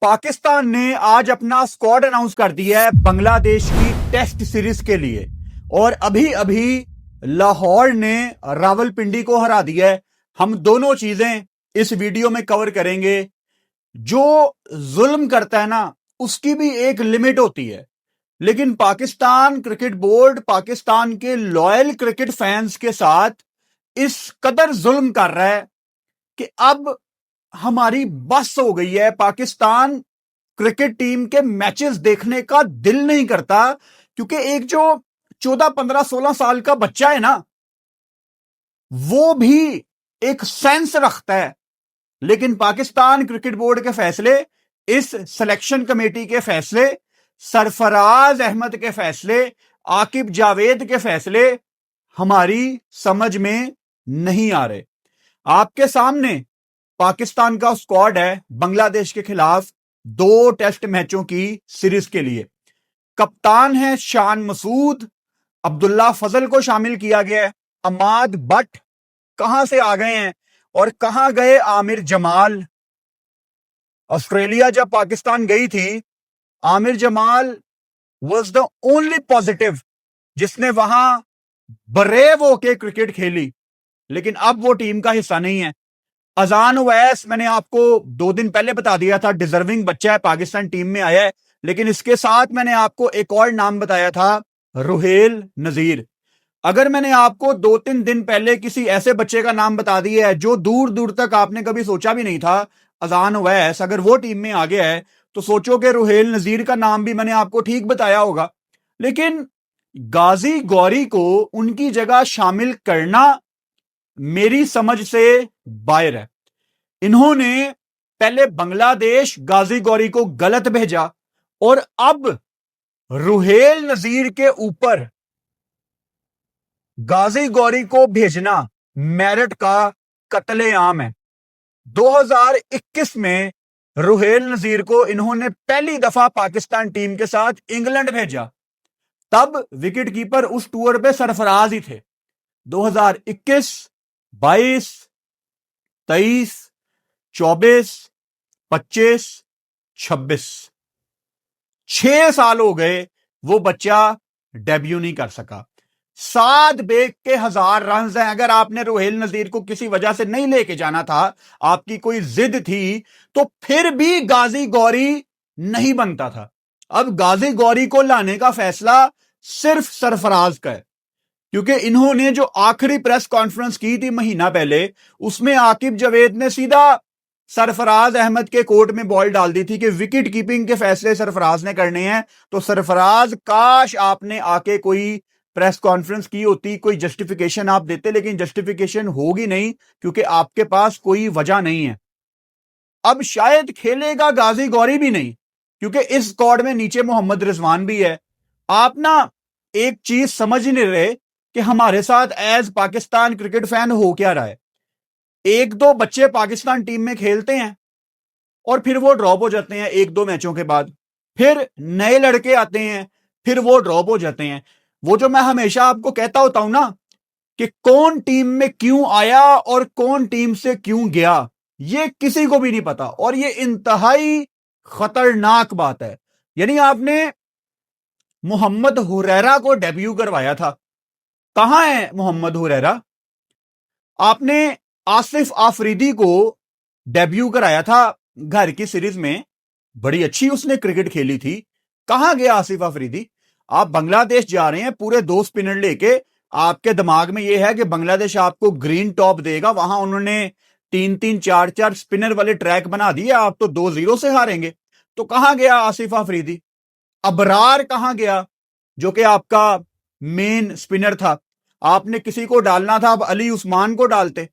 पाकिस्तान ने आज अपना स्क्वाड अनाउंस कर दिया है बांग्लादेश की टेस्ट सीरीज के लिए। और अभी अभी लाहौर ने रावलपिंडी को हरा दिया है। हम दोनों चीजें इस वीडियो में कवर करेंगे। जो जुल्म करता है ना, उसकी भी एक लिमिट होती है, लेकिन पाकिस्तान क्रिकेट बोर्ड पाकिस्तान के लॉयल क्रिकेट फैंस के साथ इस कदर जुल्म कर रहा है कि अब हमारी बस हो गई है। पाकिस्तान क्रिकेट टीम के मैचेस देखने का दिल नहीं करता, क्योंकि एक जो 14, 15, 16 साल का बच्चा है ना, वो भी एक सेंस रखता है। लेकिन पाकिस्तान क्रिकेट बोर्ड के फैसले, इस सिलेक्शन कमेटी के फैसले, सरफराज अहमद के फैसले, आकिब जावेद के फैसले हमारी समझ में नहीं आ रहे। आपके सामने पाकिस्तान का स्क्वाड है बांग्लादेश के खिलाफ 2 टेस्ट मैचों की सीरीज के लिए। कप्तान है शान मसूद, अब्दुल्ला फजल को शामिल किया गया है। अमाद बट कहां से आ गए हैं और कहां गए आमिर जमाल? ऑस्ट्रेलिया जब पाकिस्तान गई थी, Aamir Jamal was the only positive जिसने वहां बरेव होके क्रिकेट खेली, लेकिन अब वो टीम का हिस्सा नहीं है। अजान ओवैस मैंने आपको 2 दिन पहले बता दिया था, डिजर्विंग बच्चा है, पाकिस्तान टीम में आया है। लेकिन इसके साथ मैंने आपको एक और नाम बताया था, रुहेल नजीर। अगर मैंने आपको 2-3 दिन पहले किसी ऐसे बच्चे का नाम बता दिया है जो दूर दूर तक आपने कभी सोचा भी नहीं था, अजान ओवैस, अगर वो टीम में आ गया है, तो सोचो कि रुहेल नजीर का नाम भी मैंने आपको ठीक बताया होगा। लेकिन गाजी गौरी को उनकी जगह शामिल करना मेरी समझ से बाहर है। इन्होंने पहले बांग्लादेश गाजी गौरी को गलत भेजा और अब रुहेल नजीर के ऊपर गाजी गौरी को भेजना मेरिट का कत्लेआम है। 2021 में रुहेल नजीर को इन्होंने पहली दफा पाकिस्तान टीम के साथ इंग्लैंड भेजा, तब विकेट कीपर उस टूर पे सरफराज ही थे। 2021, 22, 23, 24, 25, 26, 6 साल हो गए वो बच्चा डेब्यू नहीं कर सका। 7 बेग के 1000 रन हैं। अगर आपने रुहेल नजीर को किसी वजह से नहीं लेके जाना था, आपकी कोई जिद थी, तो फिर भी गाजी गौरी नहीं बनता था। अब गाजी गौरी को लाने का फैसला सिर्फ सरफराज का है, क्योंकि इन्होंने जो आखिरी प्रेस कॉन्फ्रेंस की थी महीना पहले, उसमें आकिब जावेद ने सीधा सरफराज अहमद के कोर्ट में बॉल डाल दी थी कि विकेट कीपिंग के फैसले सरफराज ने करने हैं। तो सरफराज, काश आपने आके कोई प्रेस कॉन्फ्रेंस की होती, कोई जस्टिफिकेशन आप देते, लेकिन जस्टिफिकेशन होगी नहीं, क्योंकि आपके पास कोई वजह नहीं है। अब शायद खेलेगा गाजी गौरी भी नहीं, क्योंकि इस स्क्वाड में नीचे मोहम्मद रिजवान भी है। आप ना एक चीज समझ ही नहीं रहे कि हमारे साथ एज पाकिस्तान क्रिकेट फैन हो क्या रहा है। 1-2 बच्चे पाकिस्तान टीम में खेलते हैं और फिर वो ड्रॉप हो जाते हैं 1-2 मैचों के बाद। फिर नए लड़के आते हैं, फिर वो ड्रॉप हो जाते हैं। वो जो मैं हमेशा आपको कहता होता हूं ना, कि कौन टीम में क्यों आया और कौन टीम से क्यों गया, ये किसी को भी नहीं पता। और ये इंतहाई खतरनाक बात है। यानी आपने मोहम्मद हुरैरा को डेब्यू करवाया था, कहां है मोहम्मद हुरैरा? आपने आसिफ आफरीदी को डेब्यू कराया था घर की सीरीज में, बड़ी अच्छी उसने क्रिकेट खेली थी, कहां गया आसिफ आफरीदी? आप बांग्लादेश जा रहे हैं पूरे 2 स्पिनर लेके, आपके दिमाग में यह है कि बांग्लादेश आपको ग्रीन टॉप देगा। वहां उन्होंने 3-3, 4-4 स्पिनर वाले ट्रैक बना दिए, आप तो 2-0 से हारेंगे। तो कहां गया आसिफ आफरीदी? अबरार कहां गया, जो कि आपका मेन स्पिनर था? आपने किसी को डालना था, अब अली उस्मान को डालते।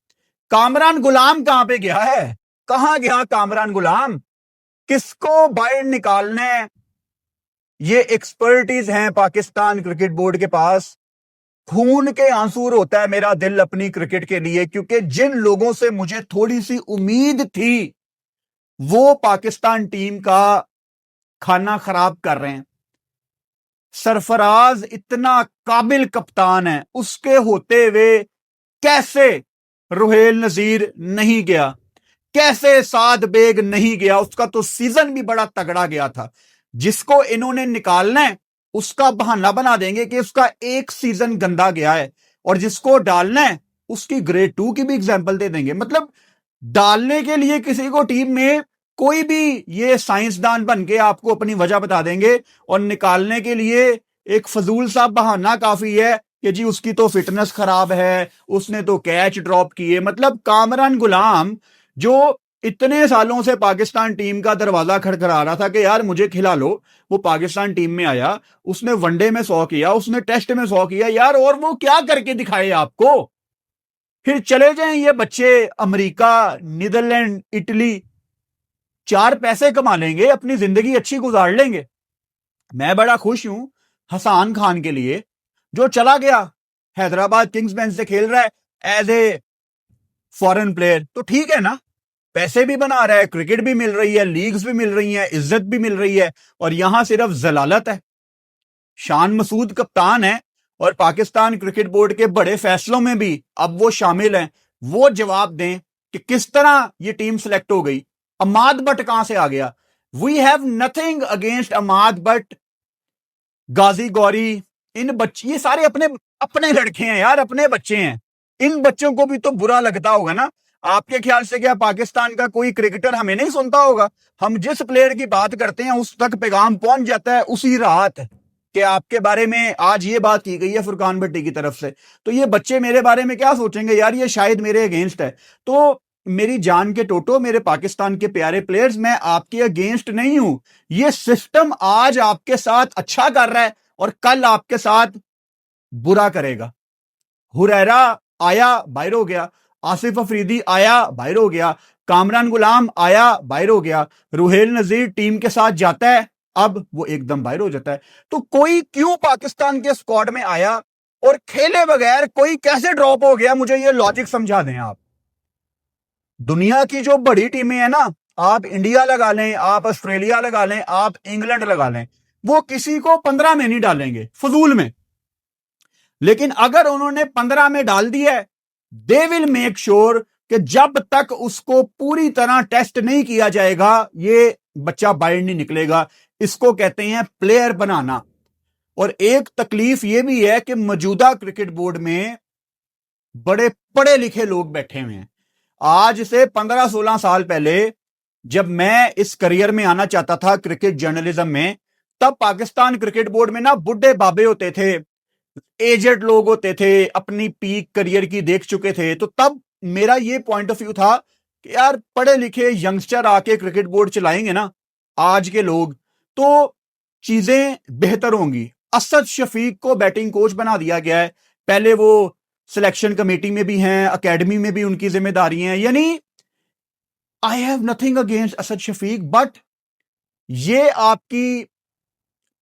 कामरान गुलाम कहां पे गया है? कहां गया कामरान गुलाम? किसको बाहर निकालना है? ये एक्सपर्टीज हैं पाकिस्तान क्रिकेट बोर्ड के पास। खून के आंसू होता है मेरा दिल अपनी क्रिकेट के लिए, क्योंकि जिन लोगों से मुझे थोड़ी सी उम्मीद थी, वो पाकिस्तान टीम का खाना खराब कर रहे हैं। सरफराज इतना काबिल कप्तान है, उसके होते हुए कैसे रुहेल नजीर नहीं गया? कैसे साद बेग नहीं गया, उसका तो सीजन भी बड़ा तगड़ा गया था। जिसको इन्होंने निकालना है उसका बहाना बना देंगे कि उसका एक सीजन गंदा गया है, और जिसको डालना है उसकी ग्रेड 2 की भी एग्जांपल दे देंगे। मतलब डालने के लिए किसी को टीम में कोई भी ये साइंसदान बन के आपको अपनी वजह बता देंगे, और निकालने के लिए एक फजूल सा बहाना काफी है कि जी उसकी तो फिटनेस खराब है, उसने तो कैच ड्रॉप किए। मतलब कामरान गुलाम जो इतने सालों से पाकिस्तान टीम का दरवाजा खड़खड़ा रहा था कि यार मुझे खिला लो, वो पाकिस्तान टीम में आया, उसने वनडे में 100 किया, उसने टेस्ट में 100 किया यार, और वो क्या करके दिखाए आपको। फिर चले जाएं ये बच्चे अमेरिका, नीदरलैंड, इटली, 4 पैसे कमा लेंगे, अपनी जिंदगी अच्छी गुजार लेंगे। मैं बड़ा खुश हूं हसान खान के लिए, जो चला गया हैदराबाद किंग्स बेंच से खेल रहा है एज ए फॉरेन प्लेयर, तो ठीक है ना, पैसे भी बना रहा है, क्रिकेट भी मिल रही है, लीग्स भी मिल रही हैं, इज्जत भी मिल रही है, और यहां सिर्फ जलालत है। शान मसूद कप्तान है और पाकिस्तान क्रिकेट बोर्ड के बड़े फैसलों में भी अब वो शामिल हैं। वो जवाब दें कि किस तरह ये टीम सिलेक्ट हो गई। अमाद बट कहां से आ गया? We have nothing against Amad but, Ghazi Ghauri, इन बच्चे, ये सारे अपने अपने लड़के हैं यार, अपने बच्चे हैं। इन बच्चों को भी तो बुरा लगता होगा ना। आपके ख्याल से क्या पाकिस्तान का कोई क्रिकेटर हमें नहीं सुनता होगा? हम जिस प्लेयर की बात करते हैं उस तक पैगाम पहुंच जाता है उसी रात कि आपके बारे में आज ये बात की गई है फुरकान भट्टी की तरफ से। तो ये बच्चे मेरे बारे में क्या सोचेंगे यार, ये शायद मेरे अगेंस्ट है। तो मेरी जान के टोटो, मेरे पाकिस्तान के प्यारे प्लेयर्स, मैं आपके अगेंस्ट नहीं हूं। ये सिस्टम आज आपके साथ अच्छा कर रहा है और कल आपके साथ बुरा करेगा। हुरैरा आया, बाहर हो गया। आसिफ अफरीदी आया, बाहर हो गया। कामरान गुलाम आया, बाहर हो गया। रुहेल नजीर टीम के साथ जाता है, अब वो एकदम बाहर हो जाता है। तो कोई क्यों पाकिस्तान के स्क्वाड में आया और खेले बगैर कोई कैसे ड्रॉप हो गया? मुझे ये लॉजिक समझा दें आप। दुनिया की जो बड़ी टीमें हैं ना, आप इंडिया लगा लें, आप ऑस्ट्रेलिया लगा लें, आप इंग्लैंड लगा लें, वो किसी को 15 में नहीं डालेंगे फजूल में। लेकिन अगर उन्होंने 15 में डाल दिया है, दे विल मेक श्योर कि जब तक उसको पूरी तरह टेस्ट नहीं किया जाएगा ये बच्चा बाहर नहीं निकलेगा। इसको कहते हैं प्लेयर बनाना। और एक तकलीफ यह भी है कि मौजूदा क्रिकेट बोर्ड में बड़े पढ़े लिखे लोग बैठे हुए हैं। आज से 15-16 साल पहले जब मैं इस करियर में आना चाहता था क्रिकेट जर्नलिज्म में, तब पाकिस्तान क्रिकेट बोर्ड में ना बुढ़े बाबे होते थे, एजेड लोग होते थे, अपनी पीक करियर की देख चुके थे। तो तब मेरा ये पॉइंट ऑफ व्यू था कि यार पढ़े लिखे यंगस्टर आके क्रिकेट बोर्ड चलाएंगे ना आज के लोग, तो चीजें बेहतर होंगी। असद शफीक को बैटिंग कोच बना दिया गया है, पहले वो सिलेक्शन कमेटी में भी हैं, एकेडमी में भी उनकी जिम्मेदारी हैं। यानी I have nothing against Asad Shafiq, but ये आपकी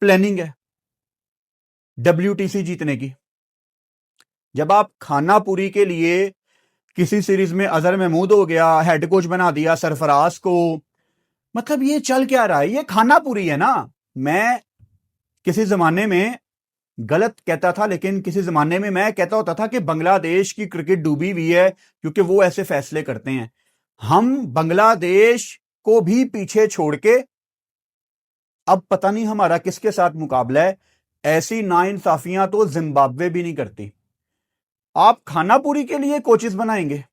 प्लानिंग है WTC जीतने की। जब आप खानापुरी के लिए किसी सीरीज में अजहर महमूद हो गया, हेड कोच बना दिया सरफराज को, मतलब ये चल क्या रहा है? ये खानापुरी है ना। मैं किसी जमाने में गलत कहता था, लेकिन किसी जमाने में मैं कहता होता था कि बांग्लादेश की क्रिकेट डूबी हुई है क्योंकि वो ऐसे फैसले करते हैं। हम बांग्लादेश को भी पीछे छोड़ के अब पता नहीं हमारा किसके साथ मुकाबला है। ऐसी नाइंसाफियां तो जिम्बाब्वे भी नहीं करती। आप खानापुरी के लिए कोचेस बनाएंगे,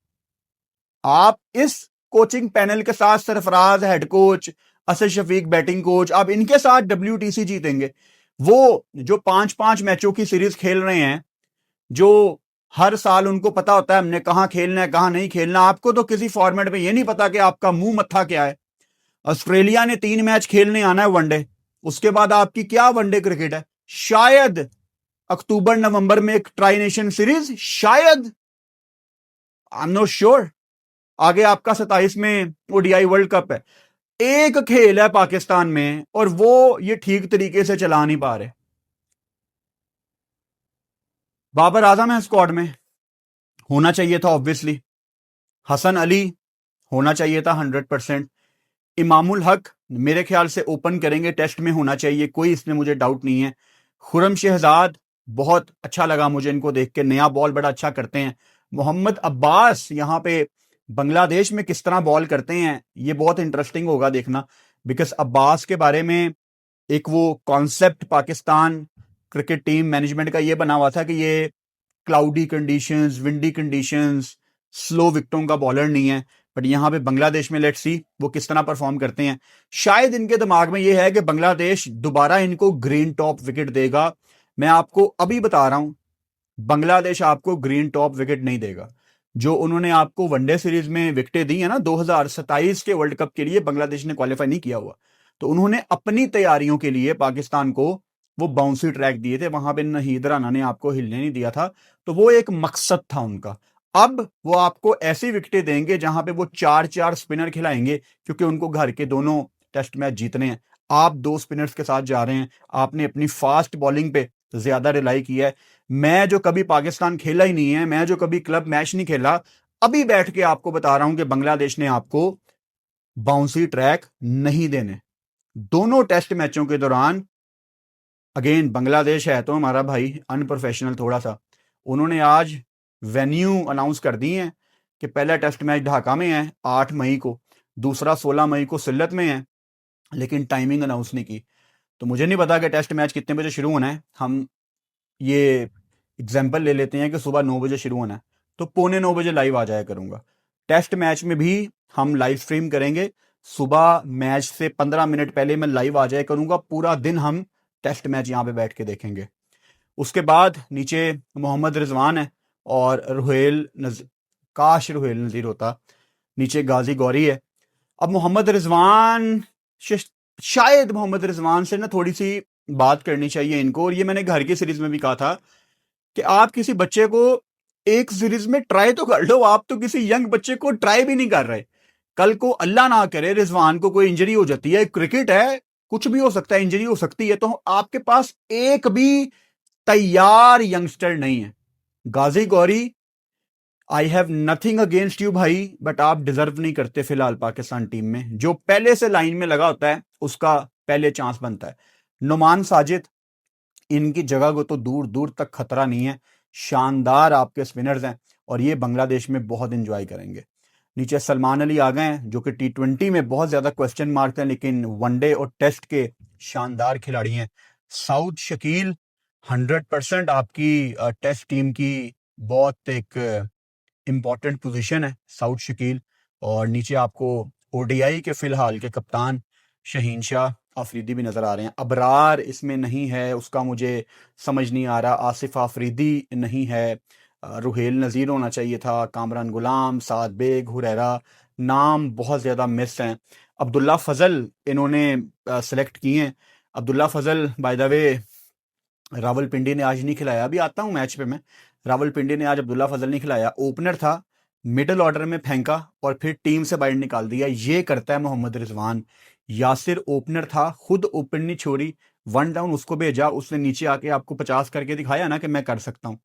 आप इस कोचिंग पैनल के साथ Sarfaraz head coach, Asad Shafiq batting coach, आप इनके साथ WTC जीतेंगे। वो जो 5-5 मैचों की सीरीज खेल रहे हैं, जो हर साल उनको पता होता है हमने कहां खेलना है कहां नहीं खेलना। आपको तो किसी फॉर्मेट में यह नहीं पता कि आपका मुंह मत्था क्या है। ऑस्ट्रेलिया ने 3 मैच खेलने आना है वनडे, उसके बाद आपकी क्या वनडे क्रिकेट है? शायद अक्टूबर नवंबर में एक ट्राई नेशन सीरीज, शायद, आई एम नॉट श्योर। आगे आपका 27 में ODI वर्ल्ड कप है। एक खेल है पाकिस्तान में और वो ये ठीक तरीके से चला नहीं पा रहे। बाबर आजम है स्क्वाड में, होना चाहिए था ऑब्वियसली। हसन अली होना चाहिए था 100%। इमामुल हक मेरे ख्याल से ओपन करेंगे, टेस्ट में होना चाहिए, कोई इसमें मुझे डाउट नहीं है। खुरम शहजाद बहुत अच्छा लगा मुझे इनको देख के, नया बॉल बड़ा अच्छा करते हैं। मोहम्मद अब्बास यहां पे बांग्लादेश में किस तरह बॉल करते हैं ये बहुत इंटरेस्टिंग होगा देखना, बिकॉज अब्बास के बारे में एक वो concept Pakistan cricket team management का ये बना हुआ था कि ये cloudy conditions, windy conditions, slow विकेटों का बॉलर नहीं है। बट यहां पे बांग्लादेश में लेट्स सी वो किस तरह परफॉर्म करते हैं। शायद इनके दिमाग में ये है कि बांग्लादेश दोबारा इनको ग्रीन टॉप विकेट देगा। मैं आपको अभी बता रहा हूं, बांग्लादेश आपको ग्रीन टॉप विकेट नहीं देगा। जो उन्होंने आपको वनडे सीरीज में विकेटें दी है ना 2027 के वर्ल्ड कप के लिए, बांग्लादेश ने क्वालिफाई नहीं किया हुआ, तो उन्होंने अपनी तैयारियों के लिए पाकिस्तान को वो बाउंसी ट्रैक दिए थे, वहां पे नहीद राना ने आपको हिलने नहीं दिया था, तो वो एक मकसद था उनका। अब वो आपको ऐसी विकेटें देंगे जहां पे वो 4-4 स्पिनर खिलाएंगे, क्योंकि उनको घर के दोनों टेस्ट मैच जीतने हैं। आप 2 स्पिनर्स के साथ जा रहे हैं, आपने अपनी फास्ट बॉलिंग पे ज्यादा रिलाई किया है। मैं जो कभी पाकिस्तान खेला ही नहीं है, मैं जो कभी क्लब मैच नहीं खेला, अभी बैठ के आपको बता रहा हूं कि बांग्लादेश ने आपको बाउंसी ट्रैक नहीं देने। दोनों टेस्ट मैचों के दौरान अगेन बांग्लादेश है तो हमारा भाई अनप्रोफेशनल थोड़ा सा, उन्होंने आज वेन्यू अनाउंस कर दी है कि पहला टेस्ट मैच ढाका में है 8 मई को, दूसरा 16 मई को सिल्लत में है, लेकिन टाइमिंग अनाउंस नहीं की। तो मुझे नहीं पता कि टेस्ट मैच कितने बजे शुरू होना है। हम ये एग्जाम्पल ले लेते हैं कि सुबह 9 बजे शुरू होना है, तो 8:45 बजे लाइव आ जाया करूंगा। टेस्ट मैच में भी हम लाइव स्ट्रीम करेंगे, सुबह मैच से 15 मिनट पहले मैं लाइव आ जाया करूंगा, पूरा दिन हम टेस्ट मैच यहां पे बैठ के देखेंगे। उसके बाद नीचे मोहम्मद रिजवान है और काश रुहेल नजीर होता, नीचे गाजी गौरी है। अब मोहम्मद रिजवान, शायद मोहम्मद रिजवान से ना थोड़ी सी बात करनी चाहिए इनको, और ये मैंने घर की सीरीज में भी कहा था कि आप किसी बच्चे को एक सीरीज में ट्राई तो कर लो, आप तो किसी यंग बच्चे को ट्राई भी नहीं कर रहे। कल को अल्लाह ना करे रिजवान को कोई इंजरी हो जाती है, क्रिकेट है, कुछ भी हो सकता है, इंजरी हो सकती है, तो आपके पास एक भी तैयार यंगस्टर नहीं है। Ghazi Ghauri, I have nothing against you भाई, बट आप डिजर्व नहीं करते फिलहाल पाकिस्तान टीम में। जो पहले से लाइन में लगा होता है उसका पहले चांस बनता है। नुमान साजिद, इनकी जगह को तो दूर दूर तक खतरा नहीं है, शानदार आपके स्पिनर्स हैं और ये बांग्लादेश में बहुत इंजॉय करेंगे। नीचे सलमान अली आ गए हैं जो कि T20 में बहुत ज्यादा क्वेश्चन मार्क हैं, लेकिन वनडे और टेस्ट के शानदार खिलाड़ी हैं। साउथ शकील 100% आपकी टेस्ट टीम की बहुत एक इंपॉर्टेंट पोजीशन है साउथ शकील। और नीचे आपको ओडीआई के फिलहाल के कप्तान शहीन शाह आफरीदी भी नजर आ रहे हैं। अबरार इसमें नहीं है, उसका मुझे समझ नहीं आ रहा। आसिफ आफरीदी नहीं है, रुहेल नज़ीर होना चाहिए था, कामरान गुलाम, साद बेग, हुरैरा, नाम बहुत ज़्यादा मिस हैं। अब्दुल्ला फजल इन्होंने सेलेक्ट किए हैं। अब्दुल्ला फजल बाय द वे रावलपिंडी ने आज नहीं खिलाया, अभी आता हूं मैच पे मैं। रावलपिंडी ने आज अब्दुल्ला फजल नहीं खिलाया, ओपनर था, मिडिल ऑर्डर में फेंका और फिर टीम से बाहर निकाल दिया। ये करता है मोहम्मद रिजवान। यासिर ओपनर था, खुद ओपन नहीं छोड़ी, 1 डाउन उसको भेजा, उसने नीचे आके आपको 50 करके दिखाया ना कि मैं कर सकता हूं।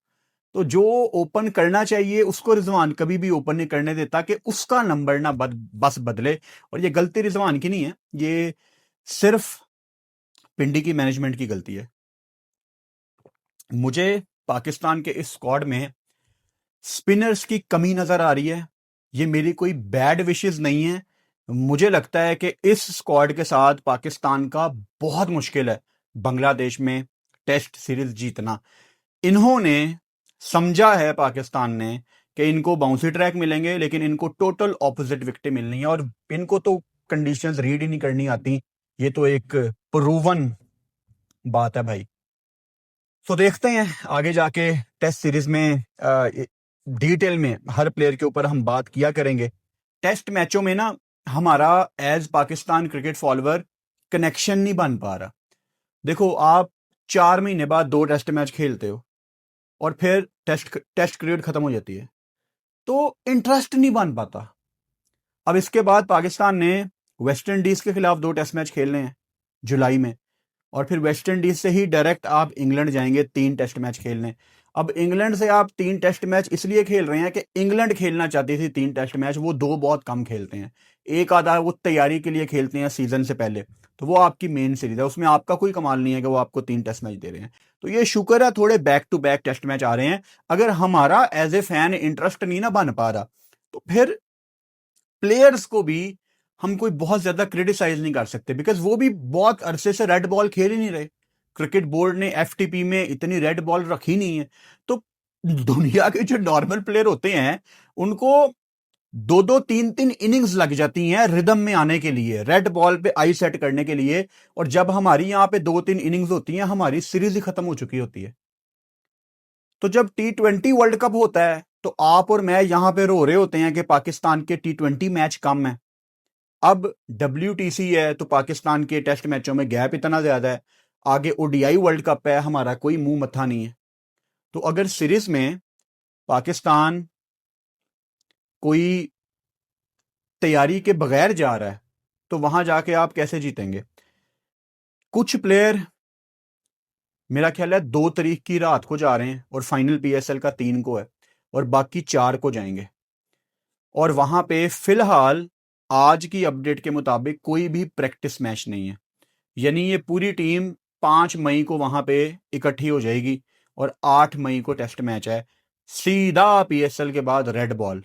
तो जो ओपन करना चाहिए उसको रिजवान कभी भी ओपन नहीं करने देता कि उसका नंबर ना बस बदले। और ये गलती रिजवान की नहीं है, ये सिर्फ पिंडी की मैनेजमेंट की गलती है। मुझे पाकिस्तान के इस स्क्वाड में स्पिनर्स की कमी नजर आ रही है। ये मेरी कोई बैड विशेस नहीं है, मुझे लगता है कि इस स्क्वाड के साथ पाकिस्तान का बहुत मुश्किल है बांग्लादेश में टेस्ट सीरीज जीतना। इन्होंने समझा है पाकिस्तान ने कि इनको बाउंसी ट्रैक मिलेंगे, लेकिन इनको टोटल ऑपोजिट विकेटें मिलनी है और इनको तो कंडीशंस रीड ही नहीं करनी आती। ये तो एक प्रूवन बात है भाई। तो देखते हैं आगे जाके टेस्ट सीरीज में डिटेल में हर प्लेयर के ऊपर हम बात किया करेंगे। टेस्ट मैचों में ना हमारा as Pakistan cricket follower connection नहीं बन पा रहा। देखो, आप 4 महीने बाद 2 टेस्ट मैच खेलते हो और फिर टेस्ट क्रिकेट खत्म हो जाती है, तो इंटरेस्ट नहीं बन पाता। अब इसके बाद पाकिस्तान ने वेस्ट इंडीज के खिलाफ 2 टेस्ट मैच खेलने हैं जुलाई में, और फिर वेस्ट इंडीज से ही डायरेक्ट आप इंग्लैंड जाएंगे 3 टेस्ट मैच खेलने। अब इंग्लैंड से आप 3 टेस्ट मैच इसलिए खेल रहे हैं कि इंग्लैंड खेलना चाहती थी 3 टेस्ट मैच, वो 2 बहुत कम खेलते हैं, एक आधा वो तैयारी के लिए खेलते हैं सीजन से पहले, तो वो आपकी मेन सीरीज है, उसमें आपका कोई कमाल नहीं है कि वो आपको 3 टेस्ट मैच दे रहे हैं। तो ये शुक्र है थोड़े back to back test match आ रहे हैं। अगर हमारा एज ए फैन इंटरेस्ट नहीं ना बन पा रहा, तो फिर प्लेयर्स को भी हम कोई बहुत ज्यादा क्रिटिसाइज नहीं कर सकते, बिकॉज वो भी बहुत अरसे से रेड बॉल खेल ही नहीं रहे। क्रिकेट बोर्ड ने एफटीपी में इतनी रेड बॉल रखी नहीं है। तो दुनिया के जो नॉर्मल प्लेयर होते हैं उनको 2-2 3-3 इनिंग्स लग जाती हैं रिदम में आने के लिए, रेड बॉल पे आई सेट करने के लिए। और जब हमारी यहां पे 2-3 इनिंग्स होती हैं, हमारी सीरीज ही खत्म हो चुकी होती है। तो जब T20 वर्ल्ड कप होता है तो आप और मैं यहां पे रो रहे होते हैं कि पाकिस्तान के T20 मैच कम है। अब WTC है तो पाकिस्तान के टेस्ट मैचों में गैप इतना ज्यादा है, आगे ODI वर्ल्ड कप है, हमारा कोई मुंह मत्था नहीं है। तो अगर सीरीज में पाकिस्तान कोई तैयारी के बगैर जा रहा है तो वहां जाके आप कैसे जीतेंगे? कुछ प्लेयर मेरा ख्याल है 2 तारीख की रात को जा रहे हैं और फाइनल PSL का 3 को है और बाकी 4 को जाएंगे। और वहां पे फिलहाल आज की अपडेट के मुताबिक कोई भी प्रैक्टिस मैच नहीं है, यानी ये पूरी टीम 5 मई को वहां पे इकट्ठी हो जाएगी और 8 मई को टेस्ट मैच है, सीधा PSL के बाद रेड बॉल।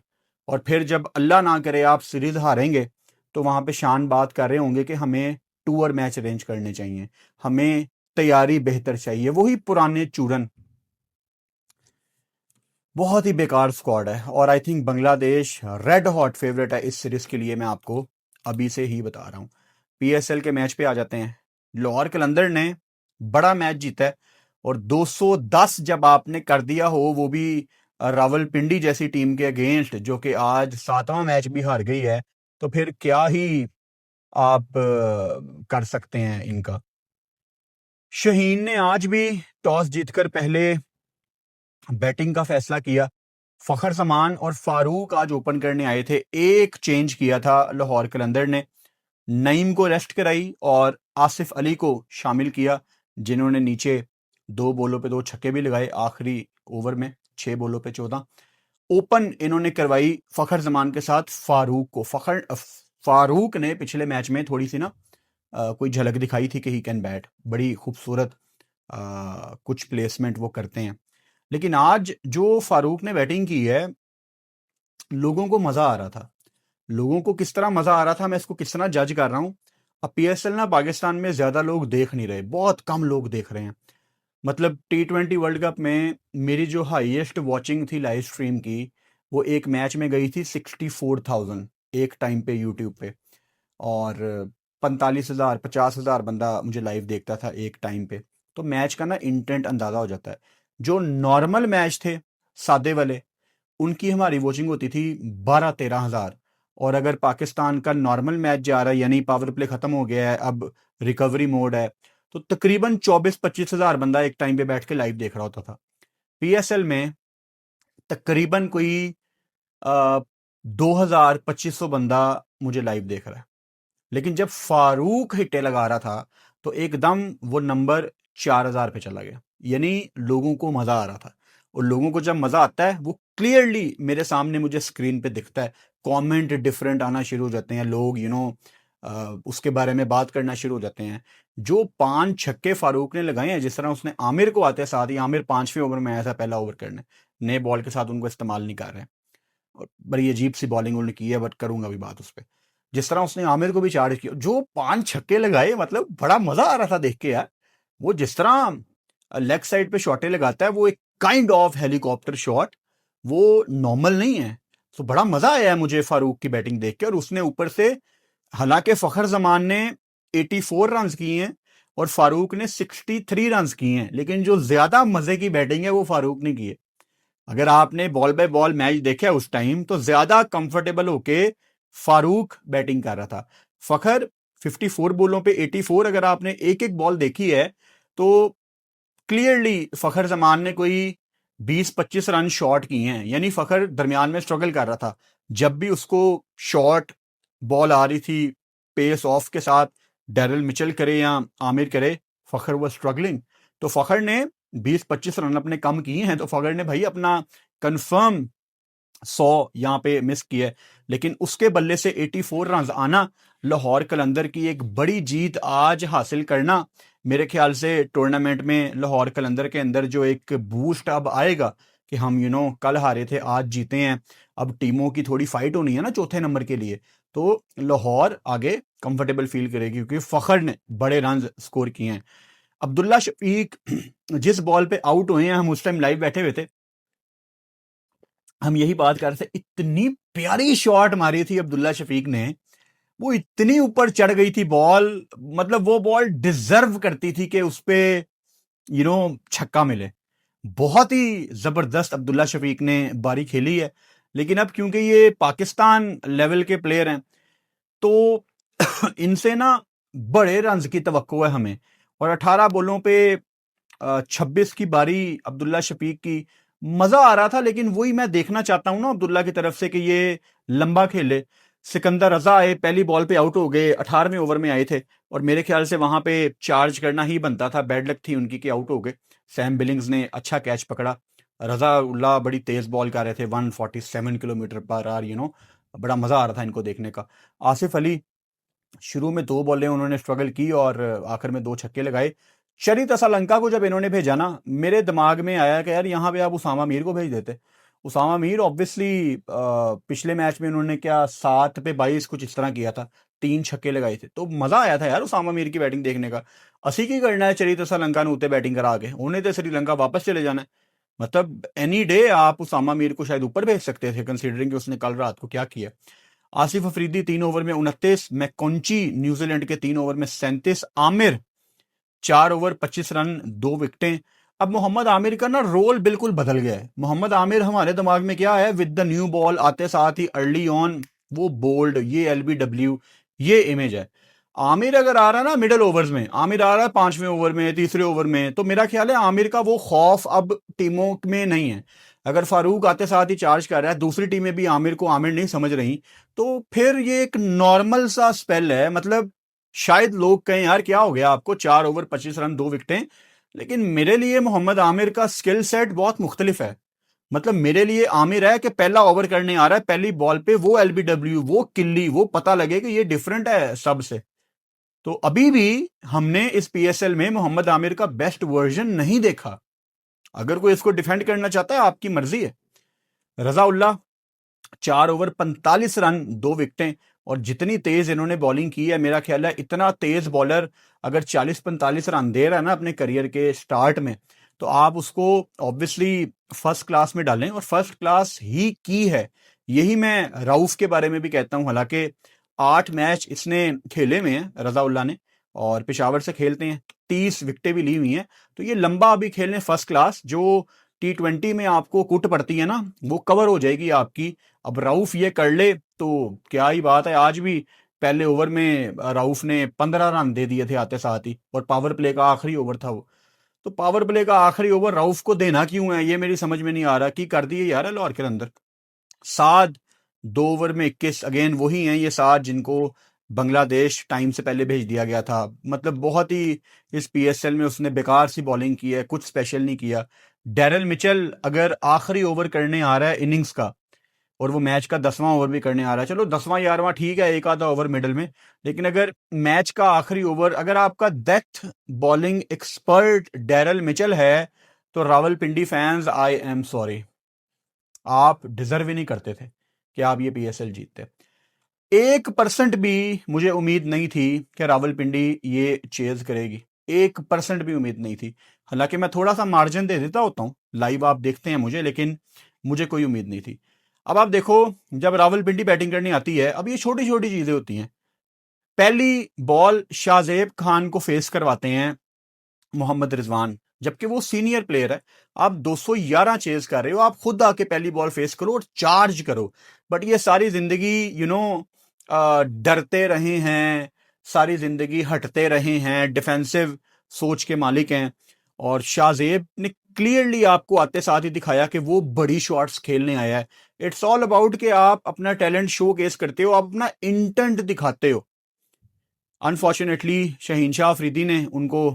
और फिर जब अल्लाह ना करे आप सीरीज हारेंगे तो वहां पे शान बात कर रहे होंगे कि हमें टूर मैच अरेंज करने चाहिए, हमें तैयारी बेहतर चाहिए, वही पुराने चूरन। बहुत ही बेकार स्क्वाड है और I think Bangladesh red hot favourite है इस सीरीज के लिए, मैं आपको अभी से ही बता रहा हूं। PSL के मैच पे आ जाते हैं। लाहौर कलंदर ने बड़ा मैच जीता है और 210 जब आपने कर दिया हो, वो भी रावलपिंडी जैसी टीम के अगेंस्ट, जो कि आज 7वां मैच भी हार गई है, तो फिर क्या ही आप कर सकते हैं इनका। शहीन ने आज भी टॉस जीतकर पहले बैटिंग का फैसला किया। फखर जमान और फारूक आज ओपन करने आए थे। एक चेंज किया था लाहौर कलंदर ने, नईम को रेस्ट कराई और आसिफ अली को शामिल किया, जिन्होंने नीचे 2 बॉलों पे 2 छक्के भी लगाए आखिरी ओवर में, 6 बॉलों पे 14। ओपन इन्होंने करवाई फखर जमान के साथ फारूक को। फारूक ने पिछले मैच में थोड़ी सी ना कोई झलक दिखाई थी कि ही कैन बैट, बड़ी खूबसूरत कुछ प्लेसमेंट वो करते हैं। लेकिन आज जो फारूक ने बैटिंग की है, लोगों को मजा आ रहा था। लोगों को किस तरह मजा आ रहा था, मैं इसको किस तरह जज कर रहा हूं। अब PSL ना पाकिस्तान में ज्यादा लोग देख नहीं रहे, बहुत कम लोग देख रहे हैं। मतलब T20 वर्ल्ड कप में मेरी जो हाईएस्ट वॉचिंग थी लाइव स्ट्रीम की, वो एक मैच में गई थी 64,000 एक टाइम पे यूट्यूब पे, और 45,000 50,000 बंदा मुझे लाइव देखता था एक टाइम पे। तो मैच का ना इंटेंट अंदाजा हो जाता है। जो नॉर्मल मैच थे सादे वाले, उनकी हमारी वॉचिंग होती थी 12-13,000। और अगर पाकिस्तान का नॉर्मल मैच जा रहा है, यानी पावर प्ले खत्म हो गया है, अब रिकवरी मोड है, तो तकरीबन 24-25,000 बंदा एक टाइम पे बैठ के लाइव देख रहा होता था। PSL में तकरीबन कोई 2,000-2,500 बंदा मुझे लाइव देख रहा है। लेकिन जब फारूक हिट्टे लगा रहा था तो एकदम वो नंबर 4,000 पे चला गया, यानी लोगों को मजा आ रहा था। और लोगों को जब मजा आता है वो क्लियरली मेरे सामने मुझे स्क्रीन पे दिखता है। कमेंट डिफरेंट आना शुरू हो जाते हैं, लोग उसके बारे में बात करना शुरू हो जाते हैं। जो 5 छक्के फारूक ने लगाए हैं, जिस तरह उसने आमिर को आते साथ ही, आमिर 5वें ओवर में आया था पहला ओवर करने, नए बॉल के साथ उनको इस्तेमाल नहीं कर रहे हैं और बड़ी अजीब सी बॉलिंग उन्होंने की है, बट करूंगा भी बात उस पर। जिस तरह उसने आमिर को भी चार्ज किया, जो 5 छक्के लगाए, मतलब बड़ा मजा आ रहा था देख के यार। वो जिस तरह लेग साइड पे शॉटें लगाता है, वो एक काइंड ऑफ हेलीकॉप्टर शॉट, वो नॉर्मल नहीं है। तो बड़ा मजा आया है मुझे फारूक की बैटिंग देख के। और उसने ऊपर से, हालांकि फखर जमान ने 84 रन किए हैं और फारूक ने 63 रन किए हैं, लेकिन जो ज्यादा मजे की बैटिंग है वो फारूक ने की है। अगर आपने बॉल बाय बॉल मैच देखा उस टाइम, तो ज्यादा कंफर्टेबल होके फारूक बैटिंग कर रहा था। फखर 54 बॉलों पे 84, अगर आपने एक एक बॉल देखी है तो क्लियरली फखर जमान ने कोई 20-25 रन शॉर्ट किए हैं, यानी फखर दरमियान में स्ट्रगल कर रहा था। जब भी उसको शॉर्ट बॉल आ रही थी पेस ऑफ के साथ, डैरिल मिचेल करे या आमिर करे, फखर वो स्ट्रगलिंग। तो फखर ने 20-25 रन अपने कम किए हैं, तो फखर ने भाई अपना कंफर्म 100 यहाँ पे मिस किया। लेकिन उसके बल्ले से 84 रन आना, लाहौर कलंदर की एक बड़ी जीत आज हासिल करना, मेरे ख्याल से टूर्नामेंट में लाहौर कलंदर के अंदर जो एक बूस्ट अब आएगा कि हम कल हारे थे आज जीते हैं, अब टीमों की थोड़ी फाइट होनी है ना चौथे नंबर के लिए, तो लाहौर आगे कंफर्टेबल फील करेगी क्योंकि फखर ने बड़े रन स्कोर किए हैं। अब्दुल्ला शफीक जिस बॉल पे आउट हुए हैं, हम उस टाइम लाइव बैठे हुए थे, हम यही बात कर रहे थे, इतनी प्यारी शॉट मारी थी अब्दुल्ला शफीक ने, वो इतनी ऊपर चढ़ गई थी बॉल, मतलब वो बॉल डिजर्व करती थी कि उस पे छक्का मिले। बहुत ही जबरदस्त अब्दुल्ला शफीक ने बारी खेली है, लेकिन अब क्योंकि ये पाकिस्तान लेवल के प्लेयर हैं तो इनसे ना बड़े रन्स की तवक्को है हमें, और 18 बॉलों पे 26 की बारी अब्दुल्ला शफीक की, मजा आ रहा था। लेकिन वही मैं देखना चाहता हूं ना अब्दुल्ला की तरफ से कि ये लंबा खेले। सिकंदर रजा आए, पहली बॉल पे आउट हो गए, 18वें ओवर में आए थे, और मेरे ख्याल से वहां पे चार्ज करना ही बनता था, बैड लक थी उनकी कि आउट हो गए। सैम बिलिंग्स ने अच्छा कैच पकड़ा, रजा उल्ला बड़ी तेज बॉल कर रहे थे, 147 किलोमीटर पर आवर, बड़ा मजा आ रहा था इनको देखने का। आसिफ अली शुरू में 2 बॉलें उन्होंने स्ट्रगल की और आखिर में 2 छक्के लगाए। शरीत असलंका को जब इन्होंने भेजा ना, मेरे दिमाग में आया कि यार यहाँ पे आप उसामा मीर को भेज देते। उसामा मीर ऑब्वियसली पिछले मैच में उन्होंने क्या 7 पे 22 कुछ इस तरह किया था, 3 छक्के लगाए थे, तो मजा आया था यार उसामा मीर की बैटिंग देखने का। असी की करना है शरीत असलंका ने उतने बैटिंग करा के, उन्हें तो श्रीलंका वापस चले जाना है। मतलब एनी डे आप उसामा मीर को शायद ऊपर भेज सकते थे, कंसीडरिंग कि उसने कल रात को क्या किया। आसिफ अफरीदी 3 ओवर में 29, मैकोंची न्यूजीलैंड के 3 ओवर में 37, आमिर 4 ओवर 25 रन 2 विकेटें। अब मोहम्मद आमिर का ना रोल बिल्कुल बदल गया है। मोहम्मद आमिर हमारे दिमाग में क्या है, विद द न्यू बॉल आते साथ ही अर्ली ऑन वो बोल्ड, ये एलबीडब्ल्यू, ये इमेज है। आमिर अगर आ रहा है ना मिडल ओवर्स में, आमिर आ रहा है 5वें ओवर में, तीसरे ओवर में, तो मेरा ख्याल है आमिर का वो खौफ अब टीमों में नहीं है। अगर फारूक आते साथ ही चार्ज कर रहा है, दूसरी टीमें भी आमिर को आमिर नहीं समझ रही, तो फिर ये एक नॉर्मल सा स्पेल है। मतलब शायद लोग कहें यार क्या हो गया आपको, 4 ओवर 25 रन 2 विकेटें, लेकिन मेरे लिए मोहम्मद आमिर का स्किल सेट बहुत मुख्तलिफ है। मतलब मेरे लिए आमिर है कि पहला ओवर करने आ रहा है, पहली बॉल पे वो एलबीडब्ल्यू, वो किल्ली, वो पता लगे कि ये डिफरेंट है सबसे। तो अभी भी हमने इस पीएसएल में मोहम्मद आमिर का बेस्ट वर्जन नहीं देखा। अगर कोई इसको डिफेंड करना चाहता है, आपकी मर्जी है। रजाउल्ला 4 ओवर 45 रन 2 विकेटें, और जितनी तेज इन्होंने बॉलिंग की है, मेरा ख्याल है इतना तेज बॉलर अगर 40-45 रन दे रहा है ना अपने करियर के स्टार्ट में, तो आप उसको ऑब्वियसली फर्स्ट क्लास में डालें, और फर्स्ट क्लास ही की है। यही मैं राउफ के बारे में भी कहता हूं। हालांकि 8 मैच इसने खेले में है रजाउल्ला ने, और पेशावर से खेलते हैं, 30 विकेटें भी ली हुई हैं, तो ये लंबा अभी खेलने फर्स्ट क्लास, जो T20 में आपको कुट पड़ती है ना, वो कवर हो जाएगी आपकी। अब राउफ ये कर ले तो क्या ही बात है। आज भी पहले ओवर में राउफ ने 15 रन दे दिए थे आते साथ ही, और पावर प्ले का आखिरी ओवर था वो। तो पावर प्ले का आखिरी ओवर राउफ को देना क्यों है, ये मेरी समझ में नहीं आ रहा। कि कर दिए यार लाहौर के अंदर। साद 2 ओवर में 21, अगेन वही हैं ये साद जिनको बांग्लादेश टाइम से पहले भेज दिया गया था। मतलब बहुत ही इस पीएसएल में उसने बेकार सी बॉलिंग की है, कुछ स्पेशल नहीं किया। डैरल मिचेल अगर आखिरी ओवर करने आ रहा है इनिंग्स का, और वो मैच का 10वां ओवर भी करने आ रहा है, चलो 10वां 11वां ठीक है, एक आधा ओवर मिडल में, लेकिन अगर मैच का आखिरी ओवर अगर आपका death bowling expert Daryl Mitchell है, तो Rawalpindi fans I am sorry, आप डिजर्व ही नहीं करते थे कि आप ये पीएसएल जीतते। 1% भी मुझे उम्मीद नहीं थी कि रावलपिंडी ये चेज करेगी, 1% भी उम्मीद नहीं थी। हालांकि मैं थोड़ा सा मार्जिन दे देता होता हूं, लाइव आप देखते हैं मुझे, लेकिन मुझे कोई उम्मीद नहीं थी। अब आप देखो, जब रावलपिंडी बैटिंग करनी आती है, अब ये छोटी छोटी चीजें होती हैं। पहली बॉल शाहजेब खान को फेस करवाते हैं मोहम्मद रिजवान, जबकि वो सीनियर प्लेयर है। आप 211 चेज कर रहे हो, आप खुद आके पहली बॉल फेस करो और चार्ज करो। बट ये सारी जिंदगी डरते रहे हैं, सारी जिंदगी हटते रहे हैं, डिफेंसिव सोच के मालिक हैं। और शाहजेब ने क्लियरली आपको आते साथ ही दिखाया कि वो बड़ी शॉट्स खेलने आया है। इट्स ऑल अबाउट कि आप अपना टैलेंट शो केस करते हो, आप अपना इंटेंट दिखाते हो। अनफॉर्चुनेटली शहीन शाह अफरीदी ने उनको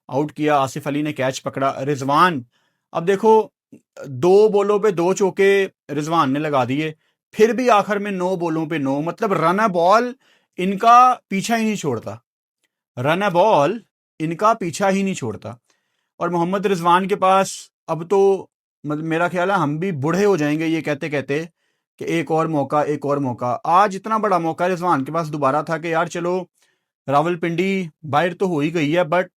आउट किया, आसिफ अली ने कैच पकड़ा। रिजवान, अब देखो 2 बॉलों पे 2 चौके रिजवान ने लगा दिए, फिर भी आखिर में 9 बॉलों पे 9, मतलब रन बॉल इनका पीछा ही नहीं छोड़ता, रन बॉल इनका पीछा ही नहीं छोड़ता। और मोहम्मद रिजवान के पास अब तो मतलब मेरा ख्याल है हम भी बूढ़े हो जाएंगे ये कहते कहते कि एक और मौका, एक और मौका। आज इतना बड़ा मौका रिजवान के पास दोबारा था कि यार चलो रावलपिंडी बाहर तो हो ही गई है, बट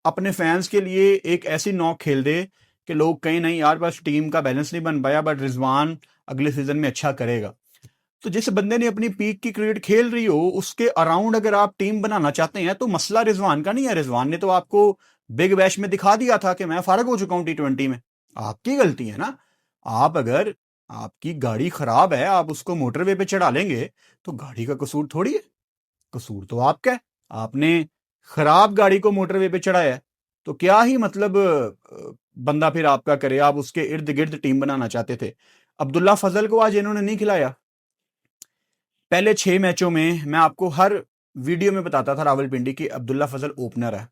अपने फैंस के लिए एक ऐसी नॉक खेल दे कि लोग कहीं नहीं यार बस टीम का बैलेंस नहीं बन पाया, बट रिजवान अगले सीजन में अच्छा करेगा। तो जिस बंदे ने अपनी पीक की क्रिकेट खेल रही हो उसके अराउंड अगर आप टीम बनाना चाहते हैं तो मसला रिजवान का नहीं है। रिजवान ने तो आपको बिग बैश में दिखा दिया था कि मैं फारग हो चुका हूं T20 में। आपकी गलती है ना। आप अगर आपकी गाड़ी खराब है आप उसको मोटरवे पे चढ़ा लेंगे तो गाड़ी का कसूर थोड़ी है, कसूर तो आपका है। आपने खराब गाड़ी को मोटरवे पे चढ़ाया है तो क्या ही मतलब बंदा फिर आपका करे। आप उसके इर्द गिर्द टीम बनाना चाहते थे। अब्दुल्ला फजल को आज इन्होंने नहीं खिलाया। पहले 6 मैचों में मैं आपको हर वीडियो में बताता था रावलपिंडी की अब्दुल्ला फजल ओपनर है,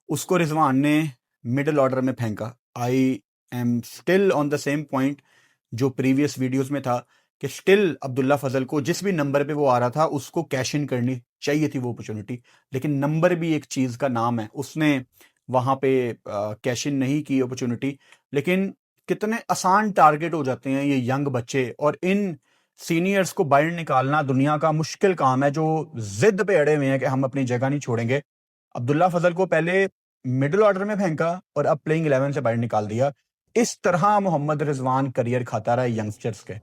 उसको रिजवान ने मिडिल ऑर्डर में फेंका। I am still on the same point जो प्रीवियस वीडियोस में था कि स्टिल अब्दुल्ला फजल को जिस भी नंबर पे वो आ रहा था उसको कैश इन करनी चाहिए थी वो अपॉर्चुनिटी। लेकिन नंबर भी एक चीज का नाम है, उसने वहां पे कैश इन नहीं की अपॉर्चुनिटी। लेकिन कितने आसान टारगेट हो जाते हैं ये यंग बच्चे, और इन सीनियर्स को बाहर निकालना दुनिया का मुश्किल काम है जो जिद पे अड़े हुए हैं कि हम अपनी जगह नहीं छोड़ेंगे। अब्दुल्ला फजल को पहले मिडिल ऑर्डर में फेंका और अब प्लेइंग 11 से बाहर निकाल दिया। इस तरह मोहम्मद रिजवान करियर खाता रहा यंगस्टर्स के।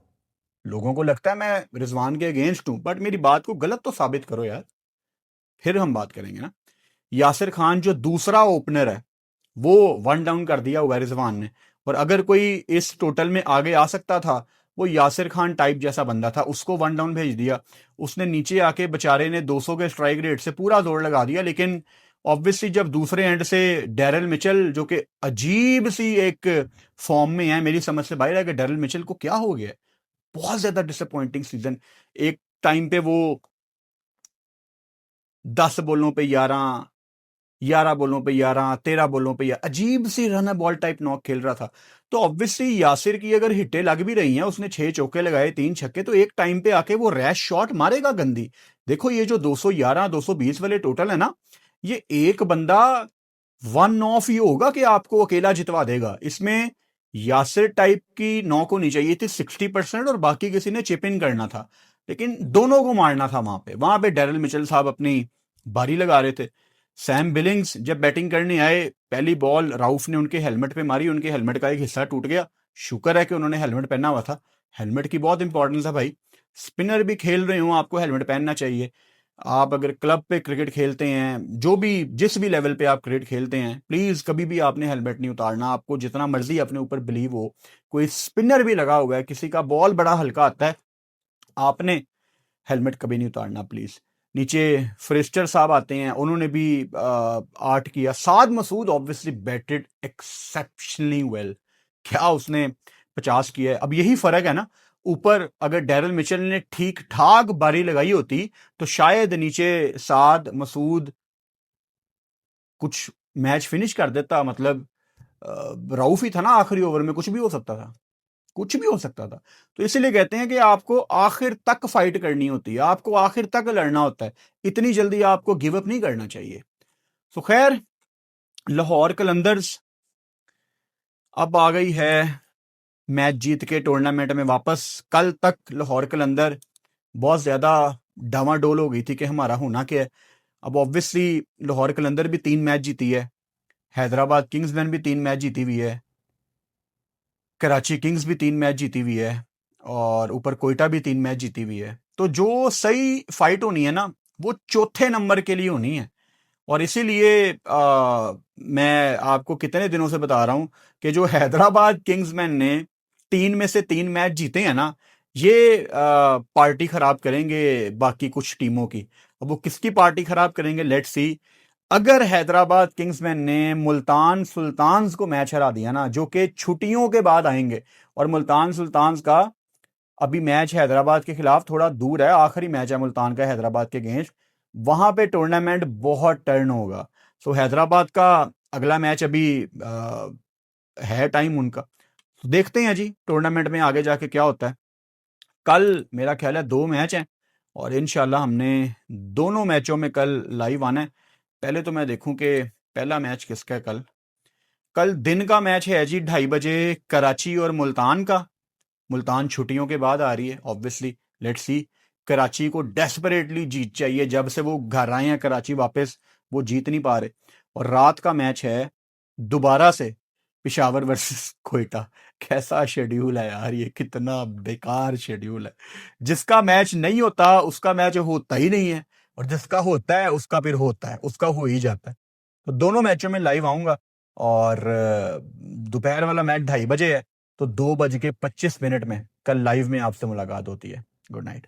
लोगों को लगता है मैं रिजवान के अगेंस्ट हूं, बट मेरी बात को गलत तो साबित करो यार, फिर हम बात करेंगे ना। यासिर खान जो दूसरा ओपनर है वो वन डाउन कर दिया हुआ है रिजवान ने, और अगर कोई इस टोटल में आगे आ सकता था वो यासिर खान टाइप जैसा बंदा था, उसको वन डाउन भेज दिया। उसने नीचे आके बेचारे ने 200 के स्ट्राइक रेट से पूरा जोर लगा दिया। लेकिन ऑब्वियसली जब दूसरे एंड से डैरल मिचेल जो कि अजीब सी एक फॉर्म में है, मेरी समझ से बाहर है कि डैरल मिचेल को क्या हो गया है। बहुत ज्यादा डिसअपॉइंटिंग सीजन। एक टाइम पे वो 10 बॉलों पे 11, 11 बॉलों पे 11, 13 बॉलों पे 11, अजीब सी रन बॉल टाइप नॉक खेल रहा था। तो ऑब्वियसली यासिर की अगर हिट्टे लग भी रही हैं, उसने 6 चौके लगाए 3 छक्के, तो एक टाइम पे आके वो रैश शॉट मारेगा गंदी। देखो ये जो 211 220 वाले टोटल है ना, ये एक बंदा वन ऑफ ही होगा कि आपको अकेला जितवा देगा। इसमें यासिर टाइप की नॉक होनी चाहिए थी 60% और बाकी किसी ने चिप इन करना था। लेकिन दोनों को मारना था वहां पे डैरल मिचेल साहब अपनी बारी लगा रहे थे। सैम बिलिंग्स जब बैटिंग करने आए, पहली बॉल राउफ ने उनके हेलमेट पे मारी, उनके हेलमेट का एक हिस्सा टूट गया। शुक्र है कि उन्होंने हेलमेट पहना हुआ था। हेलमेट की बहुत इंपॉर्टेंस है भाई। स्पिनर भी खेल रहे हो आपको हेलमेट पहनना चाहिए। आप अगर क्लब पे क्रिकेट खेलते हैं, जो भी जिस भी लेवल पे आप क्रिकेट खेलते हैं, प्लीज कभी भी आपने हेलमेट नहीं उतारना। आपको जितना मर्जी अपने ऊपर बिलीव हो, कोई स्पिनर भी लगा हुआ है, किसी का बॉल बड़ा हल्का आता है, आपने हेलमेट कभी नहीं उतारना प्लीज। नीचे फ्रिस्टर साहब आते हैं, उन्होंने भी आर्ट किया। Saad Masood obviously batted exceptionally well. क्या उसने 50 किया है। अब यही फर्क है ना, ऊपर अगर डैरल मिचेल ने ठीक ठाक बारी लगाई होती तो शायद नीचे साद मसूद कुछ मैच फिनिश कर देता। मतलब राउफ ही था ना आखिरी ओवर में, कुछ भी हो सकता था, कुछ भी हो सकता था। तो इसीलिए कहते हैं कि आपको आखिर तक फाइट करनी होती है, आपको आखिर तक लड़ना होता है। इतनी जल्दी आपको गिव अप नहीं करना चाहिए। तो खैर, लाहौर कलंदर्स अब आ गई है मैच जीत के टूर्नामेंट में वापस। कल तक लाहौर कलंदर बहुत ज्यादा डामाडोल हो गई थी कि हमारा होना क्या है। अब ऑब्वियसली लाहौर कलंदर भी 3 मैच जीती है, हैदराबाद किंग्समैन भी 3 मैच जीती हुई है, कराची किंग्स भी 3 मैच जीती हुई है, और ऊपर कोयटा भी 3 मैच जीती हुई है। तो जो सही फाइट होनी है ना, वो चौथे नंबर के लिए होनी है। और इसीलिए मैं आपको कितने दिनों से बता रहा हूं कि जो हैदराबाद किंग्समैन ने 3 में से 3 मैच जीते हैं ना, ये पार्टी खराब करेंगे बाकी कुछ टीमों की। अब वो किसकी पार्टी खराब करेंगे, लेट्स सी। अगर हैदराबाद किंग्समैन ने मुल्तान सुल्तान्स को मैच हरा दिया ना, जो कि छुट्टियों के बाद आएंगे, और मुल्तान सुल्तान्स का अभी मैच हैदराबाद के खिलाफ थोड़ा दूर है, आखिरी मैच है मुल्तान का हैदराबाद के अगेंस्ट, वहां पे टूर्नामेंट बहुत टर्न होगा। सो हैदराबाद का अगला मैच अभी है टाइम उनका। तो देखते हैं जी टूर्नामेंट में आगे जाके क्या होता है। कल मेरा ख्याल है 2 मैच हैं और इंशाल्लाह हमने दोनों मैचों में कल लाइव आना है। पहले तो मैं देखूं कि पहला मैच किसका है कल। कल दिन का मैच है जी 2:30 बजे कराची और मुल्तान का। मुल्तान छुट्टियों के बाद आ रही है ऑब्वियसली, लेट्स सी। कराची को डेस्परेटली जीत चाहिए, जब से वो घर आए हैं कराची वापस वो जीत नहीं पा रहे। और रात का मैच है दोबारा से पिशावर वर्सेस कोयटा। कैसा शेड्यूल है यार, ये कितना बेकार शेड्यूल है। जिसका मैच नहीं होता उसका मैच होता ही नहीं है, और जिसका होता है उसका फिर होता है, उसका हो ही जाता है। तो दोनों मैचों में लाइव आऊंगा। और दोपहर वाला मैच 2:30 बजे है, तो 2:25 में कल लाइव में आपसे मुलाकात होती है। Good night.